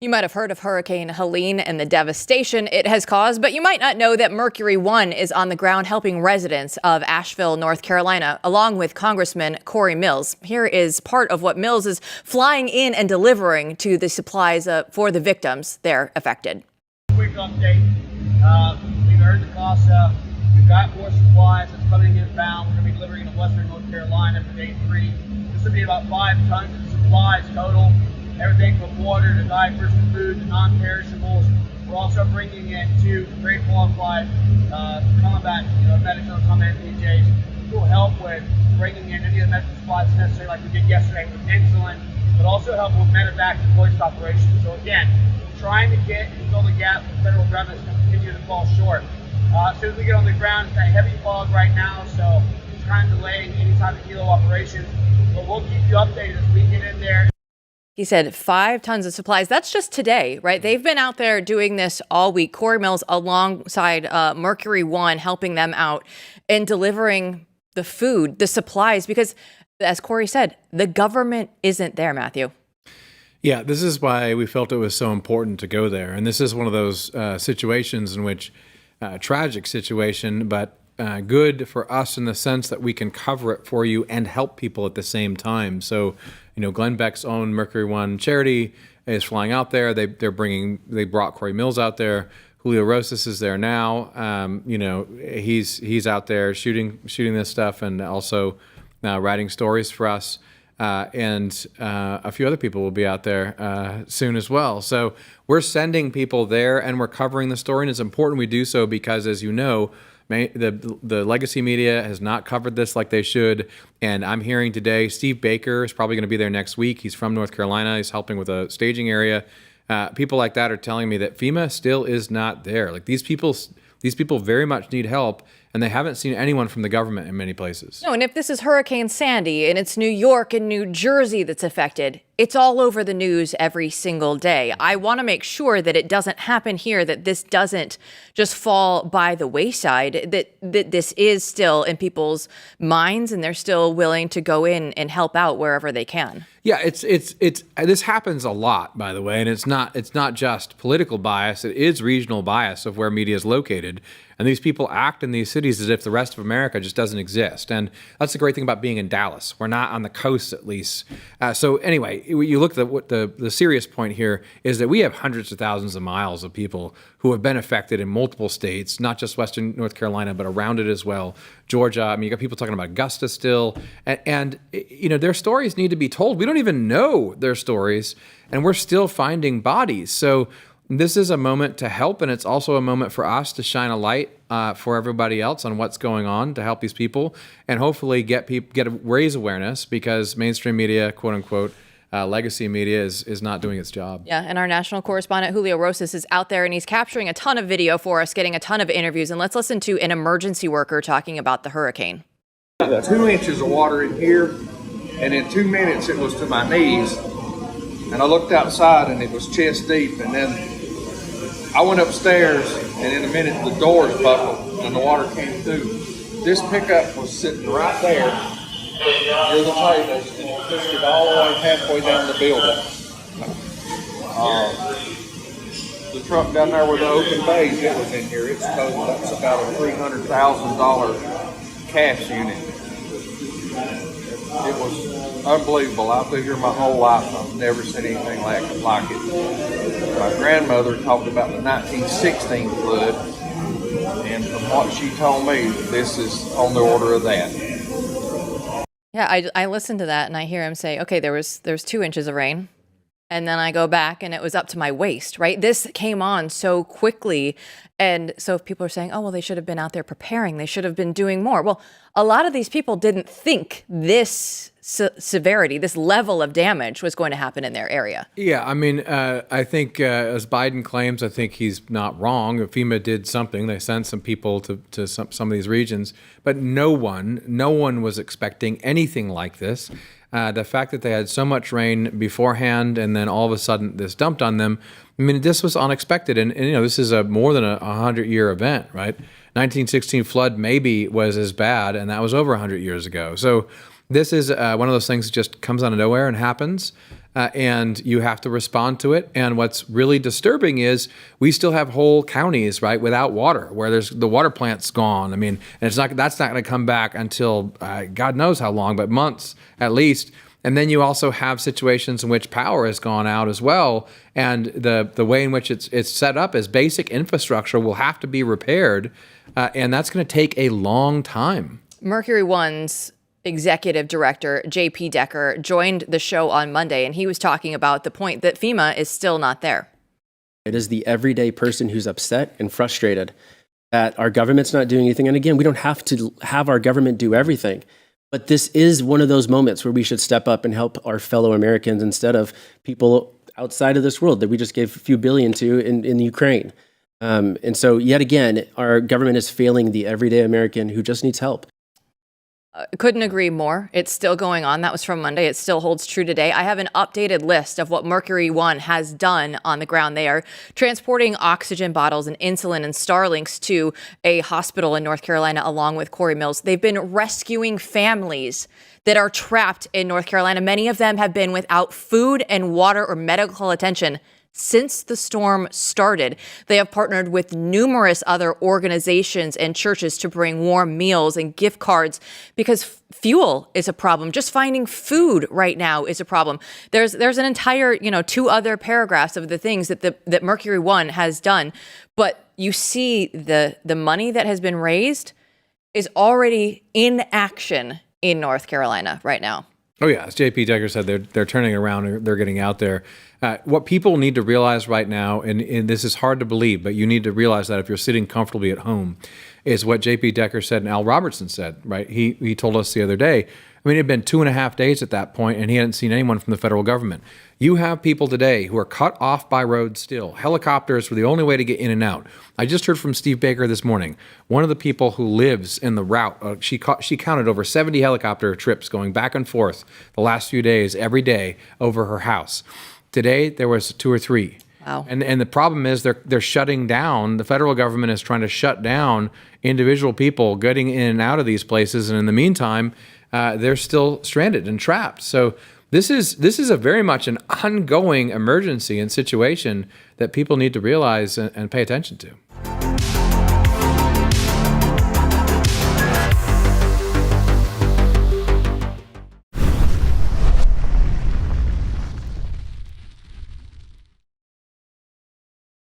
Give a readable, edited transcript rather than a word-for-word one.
You might have heard of Hurricane Helene and the devastation it has caused, but you might not know that Mercury 1 is on the ground helping residents of Asheville, North Carolina, along with Congressman Cory Mills. Here is part of what Mills is flying in and delivering to the supplies for the victims there affected. Quick update. We've heard the CASA. We've got more supplies that's coming inbound. We're going to be delivering in Western North Carolina for day 3. This will be about 5 tons of supplies total. Everything from water to diapers to food to non-perishables. We're also bringing in 2 very qualified combat medics on combat PJs who will help with bringing in any of the medical supplies necessary, like we did yesterday with insulin, but also help with medevac and hoist operations. So again, trying to get and fill the gap the federal government's going to continue to fall short. As soon as we get on the ground, it's got a heavy fog right now, so it's trying to delay any type of kilo operation. But we'll keep you updated as we get in there. He said 5 tons of supplies. That's just today, right? They've been out there doing this all week. Cory Mills alongside Mercury 1, helping them out and delivering the food, the supplies, because as Cory said, the government isn't there, Matthew. Yeah, this is why we felt it was so important to go there. And this is one of those situations in which, tragic situation, but good for us in the sense that we can cover it for you and help people at the same time. So, Glenn Beck's own Mercury 1 charity is flying out there. They brought Cory Mills out there. Julio Rosas is there now. He's out there shooting this stuff and also writing stories for us. And a few other people will be out there soon as well. So we're sending people there and we're covering the story. And it's important we do so because, as you know, the legacy media has not covered this like they should. And I'm hearing today Steve Baker is probably going to be there next week. He's from North Carolina. He's helping with a staging area. People like that are telling me that FEMA still is not there. Like these people very much need help. And they haven't seen anyone from the government in many places. No, and if this is Hurricane Sandy and it's New York and New Jersey that's affected, it's all over the news every single day. I want to make sure that it doesn't happen here, that this doesn't just fall by the wayside, that this is still in people's minds and they're still willing to go in and help out wherever they can. Yeah, this happens a lot, by the way, and it's not just political bias, it is regional bias of where media is located. And these people act in these cities as if the rest of America just doesn't exist. And that's the great thing about being in Dallas. We're not on the coast, at least. So anyway, you look at what the serious point here is that we have hundreds of thousands of miles of people who have been affected in multiple states, not just Western North Carolina, but around it as well. Georgia, I mean, you got people talking about Augusta still. And their stories need to be told. We don't even know their stories, and we're still finding bodies. So this is a moment to help, and it's also a moment for us to shine a light for everybody else on what's going on to help these people, and hopefully raise awareness, because mainstream media, quote unquote, legacy media is not doing its job. Yeah, and our national correspondent Julio Rosas is out there, and he's capturing a ton of video for us, getting a ton of interviews. And let's listen to an emergency worker talking about the hurricane. 2 inches of water in here, and in 2 minutes it was to my knees. And I looked outside and it was chest deep, and then I went upstairs, and in a minute the doors buckled and the water came through. This pickup was sitting right there near the tables, and it pushed it all the way halfway down the building. The truck down there with the open bays, it was in here. It's total, that's about a $300,000 cash unit. It was unbelievable. I've lived here my whole life. I've never seen anything like it. My grandmother talked about the 1916 flood, and from what she told me, this is on the order of that. Yeah, I listened to that and I hear him say, okay, there's 2 inches of rain. And then I go back and it was up to my waist, right? This came on so quickly. And so if people are saying, oh, well, they should have been out there preparing, they should have been doing more. Well, a lot of these people didn't think this severity, this level of damage was going to happen in their area. Yeah, I mean, I think as Biden claims, I think he's not wrong. FEMA did something. They sent some people to some of these regions, but no one was expecting anything like this. The fact that they had so much rain beforehand and then all of a sudden this dumped on them, I mean, this was unexpected. And this is more than a 100-year event, right? 1916 flood maybe was as bad, and that was over 100 years ago. So This is one of those things that just comes out of nowhere and happens. And you have to respond to it. And what's really disturbing is we still have whole counties, right, without water, where there's the water plant's gone. I mean, and that's not going to come back until God knows how long, but months at least. And then you also have situations in which power has gone out as well. And the way in which it's set up as basic infrastructure will have to be repaired. And that's going to take a long time. Mercury One's executive director, JP Decker, joined the show on Monday, and he was talking about the point that FEMA is still not there. It is the everyday person who's upset and frustrated that our government's not doing anything. And again, we don't have to have our government do everything. But this is one of those moments where we should step up and help our fellow Americans instead of people outside of this world that we just gave a few billion to in Ukraine. And so yet again, our government is failing the everyday American who just needs help. Couldn't agree more. It's still going on. That was from Monday. It still holds true today. I have an updated list of what Mercury One has done on the ground. They are transporting oxygen bottles and insulin and Starlinks to a hospital in North Carolina, along with Cory Mills. They've been rescuing families that are trapped in North Carolina. Many of them have been without food and water or medical attention since the storm started. They have partnered with numerous other organizations and churches to bring warm meals and gift cards because fuel is a problem. Just finding food right now is a problem. There's an entire, 2 other paragraphs of the things that Mercury One has done. But you see the money that has been raised is already in action in North Carolina right now. Oh, yeah. As JP Decker said, they're turning around. They're getting out there. What people need to realize right now, and this is hard to believe, but you need to realize that if you're sitting comfortably at home, is what JP Decker said and Al Robertson said, right? He told us the other day. I mean, it had been 2.5 days at that point, and he hadn't seen anyone from the federal government. You have people today who are cut off by roads still. Helicopters were the only way to get in and out. I just heard from Steve Baker this morning. One of the people who lives in the route, she counted over 70 helicopter trips going back and forth the last few days, every day, over her house. Today, there was 2 or 3. Wow. And the problem is they're shutting down. The federal government is trying to shut down individual people getting in and out of these places. And in the meantime, they're still stranded and trapped. So this is a very much an ongoing emergency and situation that people need to realize and pay attention to.